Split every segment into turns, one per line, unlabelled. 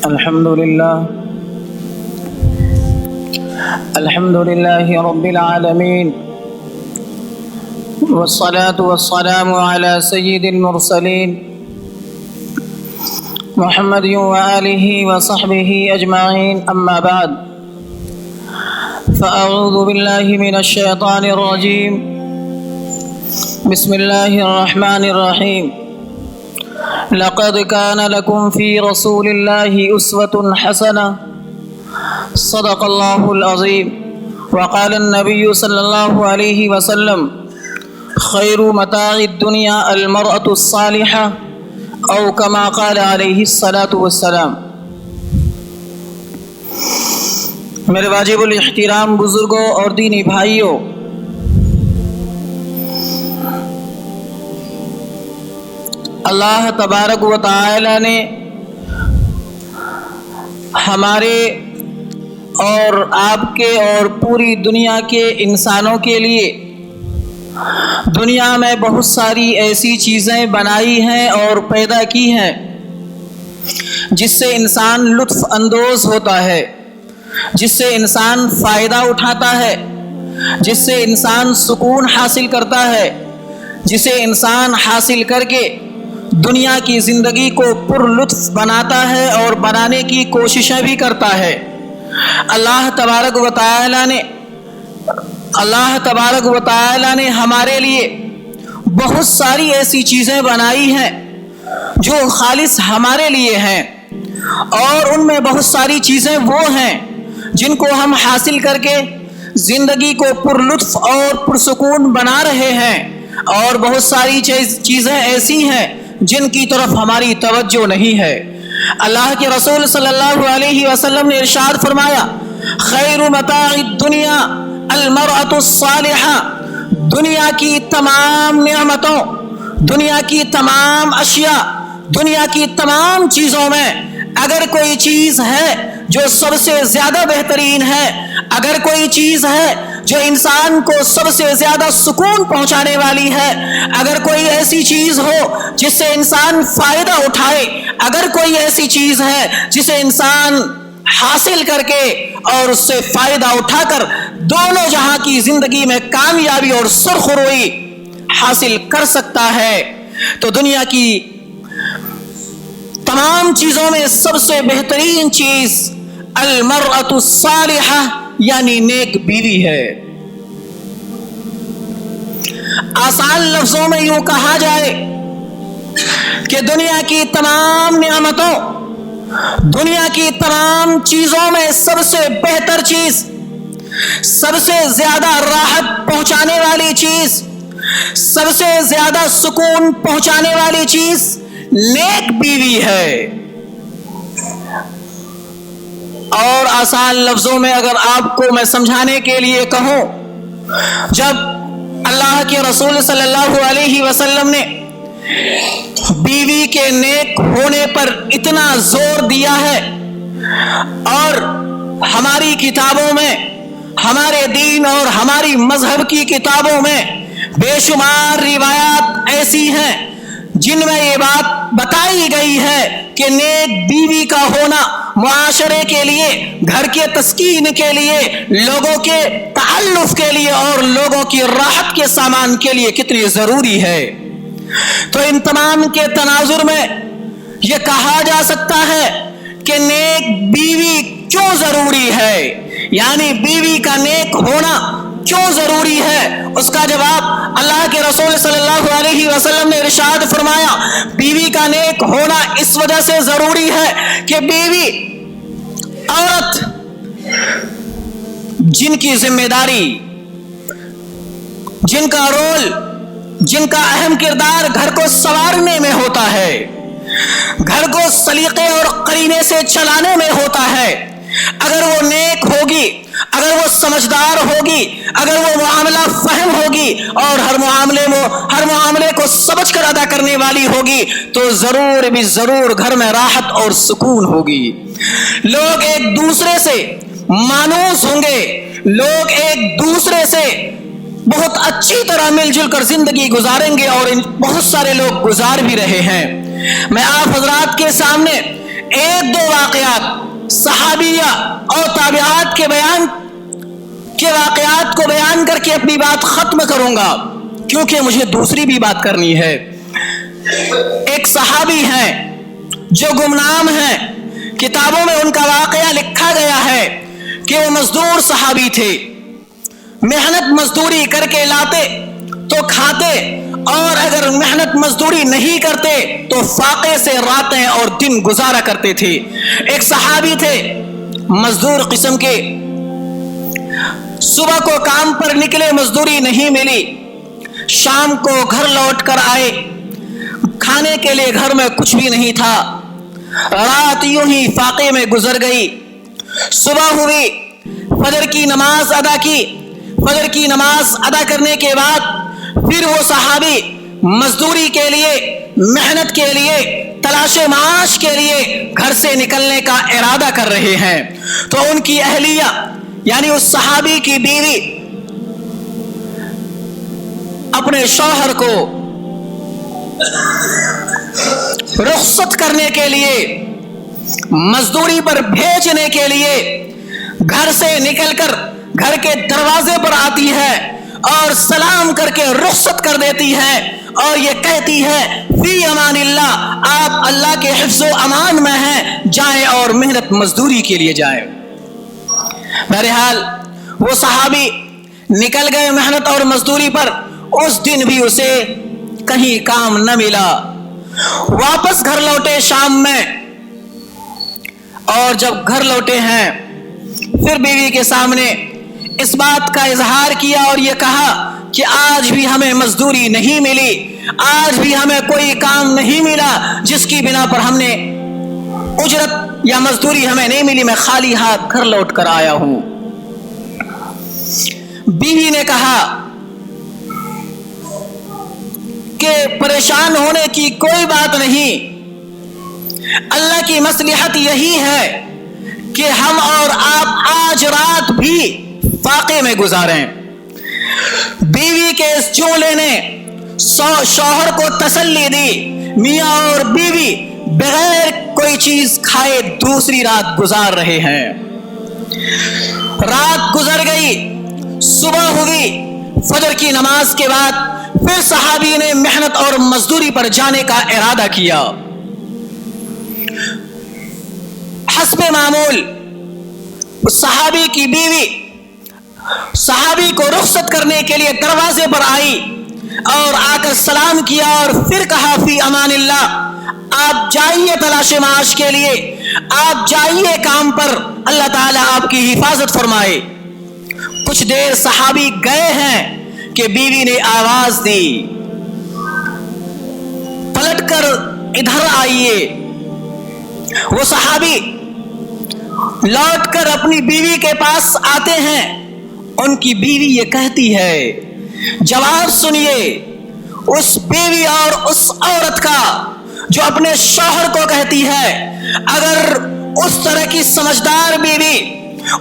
الحمد لله رب العالمين، والصلاة والسلام على سيد المرسلين محمد وآله وصحبه أجمعين. أما بعد، فأعوذ بالله من الشيطان الرجيم. بسم الله الرحمن الرحيم. لقد كان لكم في رسول الله أسوة حسنة. صدق الله العظيم. وقال النبي صلى الله عليه وسلم: خير متاع الدنيا المرأة الصالحة، او كما قال علیہ الصلاۃ والسلام. میرے واجب الاحترام بزرگوں اور دینی بھائیوں، اللہ تبارک و تعالی نے ہمارے اور آپ کے اور پوری دنیا کے انسانوں کے لیے دنیا میں بہت ساری ایسی چیزیں بنائی ہیں اور پیدا کی ہیں جس سے انسان لطف اندوز ہوتا ہے، جس سے انسان فائدہ اٹھاتا ہے، جس سے انسان سکون حاصل کرتا ہے، جسے انسان حاصل کر کے دنیا کی زندگی کو پر لطف بناتا ہے اور بنانے کی کوششیں بھی کرتا ہے. اللہ تبارک و تعالی نے ہمارے لیے بہت ساری ایسی چیزیں بنائی ہیں جو خالص ہمارے لیے ہیں، اور ان میں بہت ساری چیزیں وہ ہیں جن کو ہم حاصل کر کے زندگی کو پر لطف اور پرسکون بنا رہے ہیں، اور بہت ساری چیزیں ایسی ہیں جن کی طرف ہماری توجہ نہیں ہے. اللہ کے رسول صلی اللہ علیہ وسلم نے ارشاد فرمایا: خیر متاع الدنیا المرأة الصالحہ. دنیا کی تمام نعمتوں، دنیا کی تمام اشیاء، دنیا کی تمام چیزوں میں اگر کوئی چیز ہے جو سب سے زیادہ بہترین ہے، اگر کوئی چیز ہے جو انسان کو سب سے زیادہ سکون پہنچانے والی ہے، اگر کوئی ایسی چیز ہو جس سے انسان فائدہ اٹھائے، اگر کوئی ایسی چیز ہے جسے انسان حاصل کر کے اور اس سے فائدہ اٹھا کر دونوں جہاں کی زندگی میں کامیابی اور سرخروئی حاصل کر سکتا ہے، تو دنیا کی تمام چیزوں میں سب سے بہترین چیز المرأة الصالحہ یعنی نیک بیوی ہے. آسان لفظوں میں یوں کہا جائے کہ دنیا کی تمام نعمتوں، دنیا کی تمام چیزوں میں سب سے بہتر چیز، سب سے زیادہ راحت پہنچانے والی چیز، سب سے زیادہ سکون پہنچانے والی چیز نیک بیوی ہے. اور آسان لفظوں میں اگر آپ کو میں سمجھانے کے لیے کہوں، جب اللہ کے رسول صلی اللہ علیہ وسلم نے بیوی کے نیک ہونے پر اتنا زور دیا ہے، اور ہماری کتابوں میں، ہمارے دین اور ہماری مذہب کی کتابوں میں بے شمار روایات ایسی ہیں جن میں یہ بات بتائی گئی ہے کہ نیک بیوی کا ہونا معاشرے کے لیے، گھر کے تسکین کے لیے، لوگوں کے تعلق کے لیے اور لوگوں کی راحت کے سامان کے لیے کتنی ضروری ہے. تو ان تمام کے تناظر میں یہ کہا جا سکتا ہے کہ نیک بیوی کیوں ضروری ہے، یعنی بیوی کا نیک ہونا کیوں ضروری ہے. اس کا جواب اللہ کے رسول صلی اللہ علیہ وسلم نے ارشاد فرمایا: بیوی کا نیک ہونا اس وجہ سے ضروری ہے کہ بیوی عورت جن کی ذمہ داری، جن کا رول، جن کا اہم کردار گھر کو سنوارنے میں ہوتا ہے، گھر کو سلیقے اور قرینے سے چلانے میں ہوتا ہے، اگر وہ نیک ہوگی، اگر وہ سمجھدار ہوگی، اگر وہ معاملہ فہم ہوگی اور ہر معاملے کو سمجھ کر ادا کرنے والی ہوگی، تو ضرور بھی ضرور گھر میں راحت اور سکون ہوگی. لوگ ایک دوسرے سے مانوس ہوں گے، لوگ ایک دوسرے سے بہت اچھی طرح مل جل کر زندگی گزاریں گے، اور بہت سارے لوگ گزار بھی رہے ہیں. میں آپ حضرات کے سامنے ایک دو واقعات صحابیہ اور تابعات کے واقعات کو بیان کر کے اپنی بات ختم کروں گا، کیونکہ مجھے دوسری بھی بات کرنی ہے۔ ایک صحابی ہیں جو گمنام ہیں، کتابوں میں ان کا واقعہ لکھا گیا ہے کہ وہ مزدور صحابی تھے، محنت مزدوری کر کے لاتے تو کھاتے، اور اگر محنت مزدوری نہیں کرتے تو فاقے سے راتیں اور دن گزارا کرتے تھے۔ ایک صحابی تھے مزدور قسم کے، صبح کو کام پر نکلے، مزدوری نہیں ملی، شام کو گھر لوٹ کر آئے، کھانے کے لیے گھر میں کچھ بھی نہیں تھا، رات یوں ہی فاقے میں گزر گئی۔ صبح ہوئی، فجر کی نماز ادا کی، فجر کی نماز ادا کرنے کے بعد پھر وہ صحابی مزدوری کے لیے، محنت کے لیے، تلاش معاش کے لیے گھر سے نکلنے کا ارادہ کر رہے ہیں۔ تو ان کی اہلیہ یعنی اس صحابی کی بیوی اپنے شوہر کو رخصت کرنے کے لیے، مزدوری پر بھیجنے کے لیے گھر سے نکل کر گھر کے دروازے پر آتی ہے اور سلام کر کے رخصت کر دیتی ہے اور یہ کہتی ہے فی امان اللہ، آپ اللہ کے حفظ و امان میں ہیں، جائیں اور محنت مزدوری کے لیے جائیں۔ بہرحال وہ صحابی نکل گئے محنت اور مزدوری پر، اس دن بھی اسے کہیں کام نہ ملا، واپس گھر لوٹے شام میں، اور جب گھر لوٹے ہیں پھر بیوی کے سامنے اس بات کا اظہار کیا اور یہ کہا کہ آج بھی ہمیں مزدوری نہیں ملی، آج بھی ہمیں کوئی کام نہیں ملا جس کی بنا پر ہم نے اجرت یا مزدوری ہمیں نہیں ملی، میں خالی ہاتھ گھر لوٹ کر آیا ہوں۔ بیوی نے کہا کہ پریشان ہونے کی کوئی بات نہیں، اللہ کی مصلحت یہی ہے کہ ہم اور آپ آج رات بھی فاقے میں گزاریں۔ بیوی کے اس جملے نے شوہر کو تسلی دی، میاں اور بیوی بغیر کوئی چیز کھائے دوسری رات گزار رہے ہیں۔ رات گزر گئی، صبح ہوئی، فجر کی نماز کے بعد پھر صحابی نے محنت اور مزدوری پر جانے کا ارادہ کیا۔ حسب معمول صحابی کی بیوی صحابی کو رخصت کرنے کے لیے دروازے پر آئی اور آ کر سلام کیا اور پھر کہا فی امان اللہ، آپ جائیے تلاش معاش کے لیے، آپ جائیے کام پر، اللہ تعالیٰ آپ کی حفاظت فرمائے۔ کچھ دیر صحابی گئے ہیں کہ بیوی نے آواز دی پلٹ کر ادھر آئیے۔ وہ صحابی لوٹ کر اپنی بیوی کے پاس آتے ہیں، ان کی بیوی یہ کہتی ہے، جواب سنیے اس بیوی اور اس عورت کا جو اپنے شوہر کو کہتی ہے، اگر اس طرح کی سمجھدار بیوی،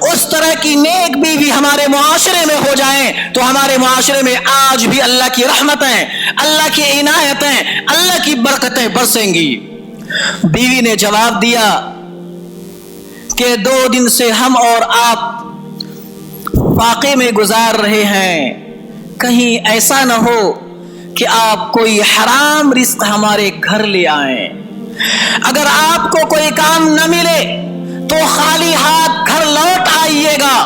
اس طرح کی نیک بیوی ہمارے معاشرے میں ہو جائیں تو ہمارے معاشرے میں آج بھی اللہ کی رحمتیں، اللہ کی عنایتیں، اللہ کی برکتیں برسیں گی۔ بیوی نے جواب دیا کہ 2 دن سے ہم اور آپ فاقے میں گزار رہے ہیں، کہیں ایسا نہ ہو کہ آپ کوئی حرام رزق ہمارے گھر لے آئیں۔ اگر آپ کو کوئی کام نہ ملے تو خالی ہاتھ گھر لوٹ آئیے گا،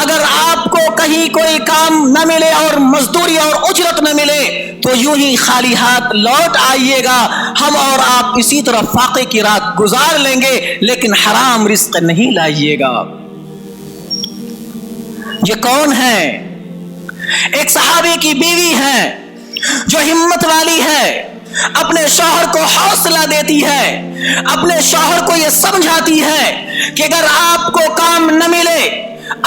اگر آپ کو کہیں کوئی کام نہ ملے اور مزدوری اور اجرت نہ ملے تو یوں ہی خالی ہاتھ لوٹ آئیے گا، ہم اور آپ اسی طرح فاقے کی رات گزار لیں گے، لیکن حرام رزق نہیں لائیے گا۔ یہ کون ہے؟ ایک صحابی کی بیوی ہے جو ہمت والی ہے، اپنے شوہر کو حوصلہ دیتی ہے، اپنے شوہر کو یہ سمجھاتی ہے کہ اگر آپ کو کام نہ ملے،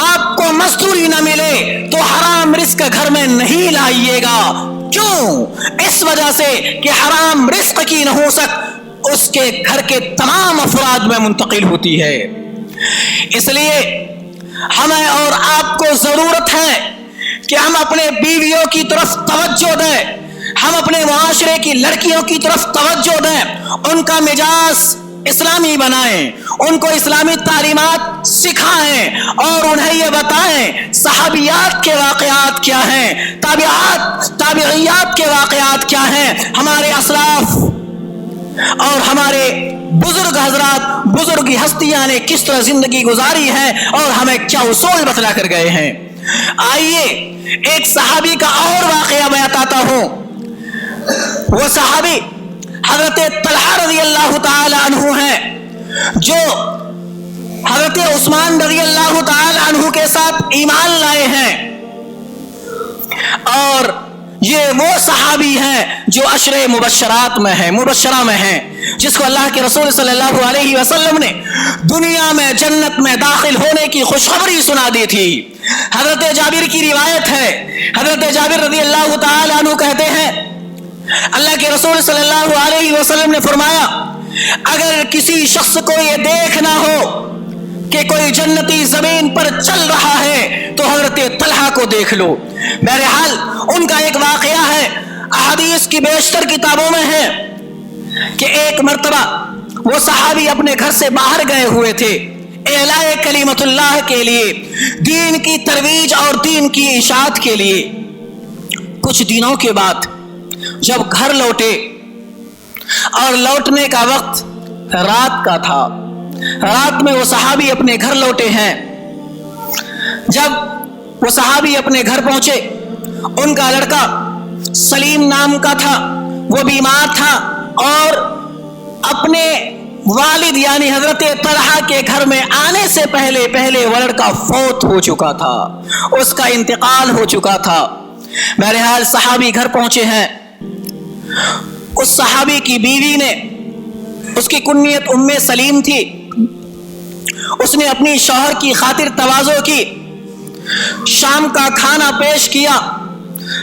آپ کو مزدوری نہ ملے تو حرام رزق گھر میں نہیں لائیے گا۔ کیوں؟ اس وجہ سے کہ حرام رزق کی نحوست اس کے گھر کے تمام افراد میں منتقل ہوتی ہے۔ اس لیے ہمیں اور آپ کو ضرورت ہے کہ ہم اپنے بیویوں کی طرف توجہ دیں، ہم اپنے معاشرے کی لڑکیوں کی طرف توجہ دیں، ان کا مزاج اسلامی بنائیں، ان کو اسلامی تعلیمات سکھائیں اور انہیں یہ بتائیں صحابیات کے واقعات کیا ہیں، تابعیات کے واقعات کیا ہیں، ہمارے اسلاف اور ہمارے بزرگ حضرات، بزرگ ہستیاں نے کس طرح زندگی گزاری ہے اور ہمیں کیا اصول بتلا کر گئے ہیں۔ آئیے ایک صحابی کا اور واقعہ میں بتاتا ہوں۔ وہ صحابی حضرت طلحہ رضی اللہ تعالی عنہ ہیں، جو حضرت عثمان رضی اللہ تعالی عنہ کے ساتھ ایمان لائے ہیں، اور یہ وہ صحابی ہیں جو عشر مبشرات میں ہیں، مبشرہ میں ہیں، جس کو اللہ کے رسول صلی اللہ علیہ وسلم نے دنیا میں جنت میں داخل ہونے کی خوشخبری سنا دی تھی۔ حضرت جابر کی روایت ہے، حضرت جابر رضی اللہ تعالی عنہ کہتے ہیں اللہ کے رسول صلی اللہ علیہ وسلم نے فرمایا اگر کسی شخص کو یہ دیکھنا ہو کہ کوئی جنتی زمین پر چل رہا ہے تو حضرت طلحہ کو دیکھ لو۔ بہرحال ان کا ایک واقعہ ہے، احادیث کی بیشتر کتابوں میں ہے کہ ایک مرتبہ وہ صحابی اپنے گھر سے باہر گئے ہوئے تھے اعلاء کلمت اللہ کے لیے، دین کی ترویج اور دین کی اشاعت کے لیے۔ کچھ دنوں کے بعد جب گھر لوٹے اور لوٹنے کا وقت رات کا تھا، رات میں وہ صحابی اپنے گھر لوٹے ہیں۔ جب وہ صحابی اپنے گھر پہنچے، ان کا لڑکا سلیم نام کا تھا، وہ بیمار تھا اور اپنے والد یعنی حضرت طلحہ کے گھر میں آنے سے پہلے وہ لڑکا فوت ہو چکا تھا، اس کا انتقال ہو چکا تھا۔ بہرحال صحابی گھر پہنچے ہیں، اس صحابی کی بیوی نے، اس کی کنیت ام سلیم تھی، اس نے اپنی شوہر کی خاطر تواضع کی، شام کا کھانا پیش کیا،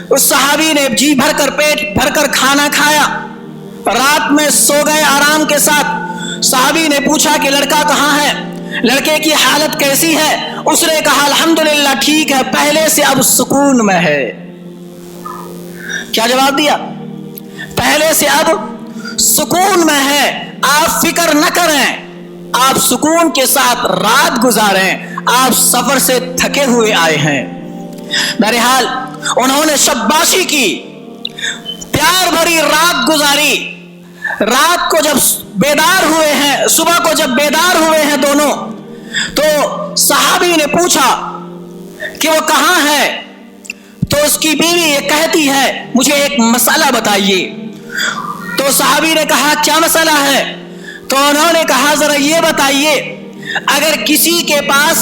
اس صحابی نے جی بھر کر پیٹ بھر کر کھانا کھایا، رات میں سو گئے آرام کے ساتھ۔ صحابی نے پوچھا کہ لڑکا کہاں ہے، لڑکے کی حالت کیسی ہے؟ اس نے کہا الحمدللہ ٹھیک ہے، پہلے سے اب سکون میں ہے۔ کیا جواب دیا؟ پہلے سے اب سکون میں ہے، آپ فکر نہ کریں، آپ سکون کے ساتھ رات گزاریں، آپ سفر سے تھکے ہوئے آئے ہیں۔ بہرحال انہوں نے شباشی کی، پیار بھری رات گزاری۔ رات کو جب بیدار ہوئے ہیں، صبح کو جب بیدار ہوئے ہیں دونوں، تو صحابی نے پوچھا کہ وہ کہاں ہے، تو اس کی بیوی یہ کہتی ہے مجھے ایک مسئلہ بتائیے۔ تو صحابی نے کہا کیا مسئلہ ہے؟ تو انہوں نے کہا ذرا یہ بتائیے، اگر کسی کے پاس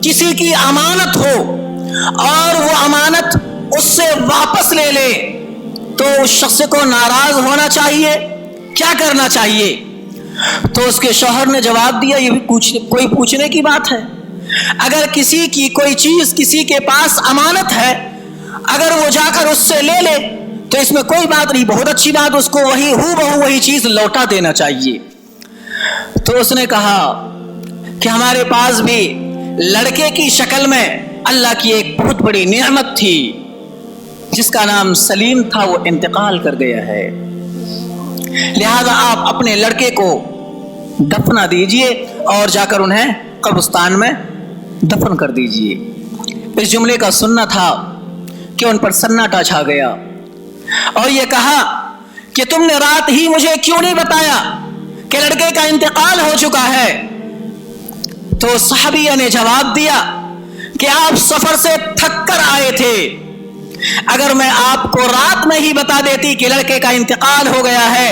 کسی کی امانت ہو اور وہ امانت اس سے واپس لے لے تو اس شخص کو ناراض ہونا چاہیے، کیا کرنا چاہیے؟ تو اس کے شوہر نے جواب دیا یہ بھی کوئی پوچھنے کی بات ہے؟ اگر کسی کی کوئی چیز کسی کے پاس امانت ہے، اگر وہ جا کر اس سے لے لے تو اس میں کوئی بات نہیں، بہت اچھی بات، اس کو وہی چیز لوٹا دینا چاہیے۔ تو اس نے کہا کہ ہمارے پاس بھی لڑکے کی شکل میں اللہ کی ایک بہت بڑی نعمت تھی جس کا نام سلیم تھا، وہ انتقال کر گیا ہے، لہذا آپ اپنے لڑکے کو دفنا دیجئے اور جا کر انہیں قبرستان میں دفن کر دیجئے۔ اس جملے کا سننا تھا کہ ان پر سناٹا چھا گیا اور یہ کہا کہ تم نے رات ہی مجھے کیوں نہیں بتایا کہ لڑکے کا انتقال ہو چکا ہے؟ تو صحابیہ نے جواب دیا کہ آپ سفر سے تھک کر آئے تھے، اگر میں آپ کو رات میں ہی بتا دیتی کہ لڑکے کا انتقال ہو گیا ہے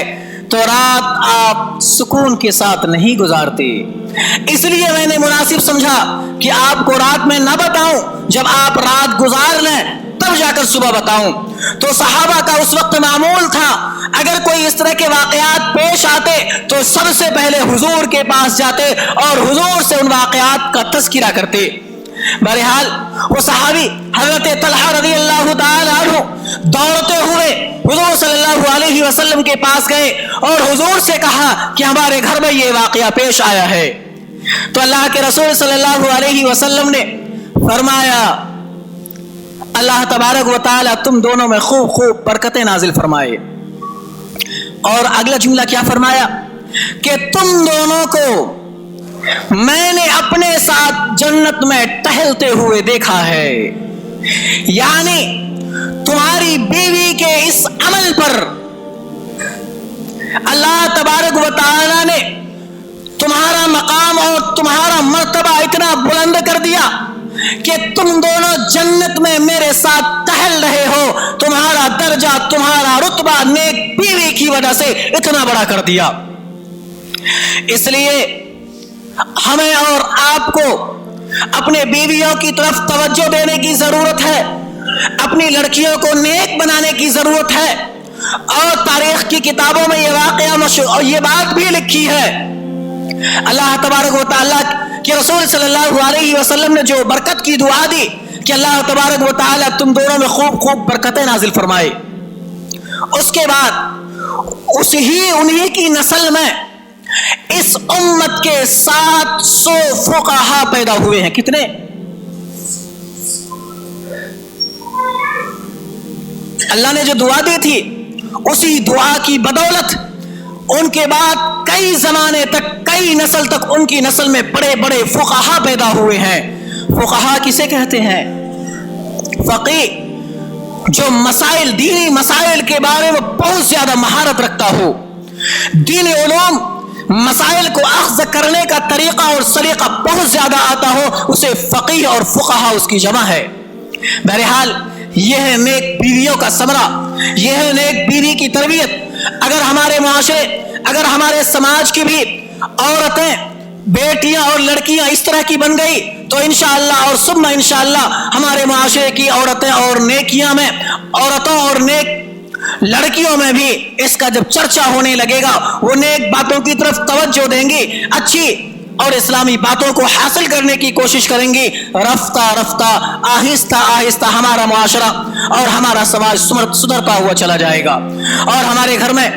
تو رات آپ سکون کے ساتھ نہیں گزارتے، اس لیے میں نے مناسب سمجھا کہ آپ کو رات میں نہ بتاؤں، جب آپ رات گزار لیں تب جا کر صبح بتاؤں۔ تو صحابہ کا اس وقت معمول تھا اگر کوئی اس طرح کے واقعات پیش آتے تو سب سے پہلے حضور کے پاس جاتے اور حضور سے ان واقعات کا تذکرہ کرتے۔ بہرحال وہ صحابی حضرت طلحہ رضی اللہ تعالی عنہ دوڑتے ہوئے حضور صلی اللہ علیہ وسلم کے پاس گئے اور حضور سے کہا کہ ہمارے گھر میں یہ واقعہ پیش آیا ہے۔ تو اللہ کے رسول صلی اللہ علیہ وسلم نے فرمایا اللہ تبارک و تعالی تم دونوں میں خوب برکتیں نازل فرمائے۔ اور اگلا جملہ کیا فرمایا کہ تم دونوں کو میں نے اپنے ساتھ جنت میں ٹہلتے ہوئے دیکھا ہے. یعنی تمہاری بیوی کے اس عمل پر اللہ تبارک و تعالی نے تمہارا مقام اور تمہارا مرتبہ اتنا بلند کر دیا کہ تم دونوں جنت میں میرے ساتھ ٹہل رہے ہو. تمہارا درجہ، تمہارا رتبہ نیک بیوی کی وجہ سے اتنا بڑا کر دیا. اس لیے ہمیں اور آپ کو اپنے بیویوں کی طرف توجہ دینے کی ضرورت ہے، اپنی لڑکیوں کو نیک بنانے کی ضرورت ہے. اور تاریخ کی کتابوں میں یہ واقعہ اور یہ بات بھی لکھی ہے. اللہ تبارک و تعالیٰ کہ رسول صلی اللہ علیہ وسلم نے جو برکت کی دعا دی کہ اللہ تبارک و تعالیٰ تم دونوں میں خوب خوب برکتیں نازل فرمائے. اس کے بعد انہی کی نسل میں اس امت کے 700 فقہا پیدا ہوئے ہیں. کتنے؟ اللہ نے جو دعا دی تھی اسی دعا کی بدولت ان کے بعد کئی زمانے تک، کئی نسل تک ان کی نسل میں بڑے بڑے فقہا پیدا ہوئے ہیں. فقہا کسے کہتے ہیں؟ فقیہ جو مسائل، دینی مسائل کے بارے میں بہت زیادہ مہارت رکھتا ہو، دینی علوم مسائل کو اخذ کرنے کا طریقہ اور سلیقہ بہت زیادہ آتا ہو، اسے فقیہ اور فقہا اس کی جمع ہے. بہرحال یہ ہے نیک بیویوں کا ثمرہ، یہ ہے نیک بیوی کی تربیت. اگر ہمارے معاشرے، اگر ہمارے سماج کی بھی عورتیں، بیٹیاں اور لڑکیاں اس طرح کی بن گئی تو انشاءاللہ اور ثم انشاءاللہ ہمارے معاشرے کی عورتیں اور نیکیاں میں، عورتوں اور نیک لڑکیوں میں بھی اس کا جب چرچا ہونے لگے گا، وہ نیک باتوں کی طرف توجہ دیں گی، اچھی اور اسلامی باتوں کو حاصل کرنے کی کوشش کریں گی. رفتہ رفتہ، آہستہ آہستہ ہمارا معاشرہ اور ہمارا سماج سدھرتا ہوا چلا جائے گا، اور ہمارے گھر میں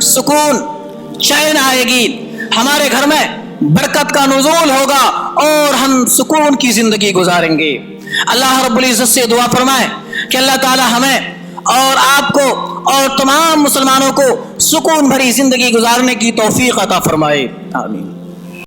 سکون، چین آئے گی، ہمارے گھر میں برکت کا نزول ہوگا اور ہم سکون کی زندگی گزاریں گے. اللہ رب العزت سے دعا فرمائے کہ اللہ تعالی ہمیں اور آپ کو اور تمام مسلمانوں کو سکون بھری زندگی گزارنے کی توفیق عطا فرمائے. آمین.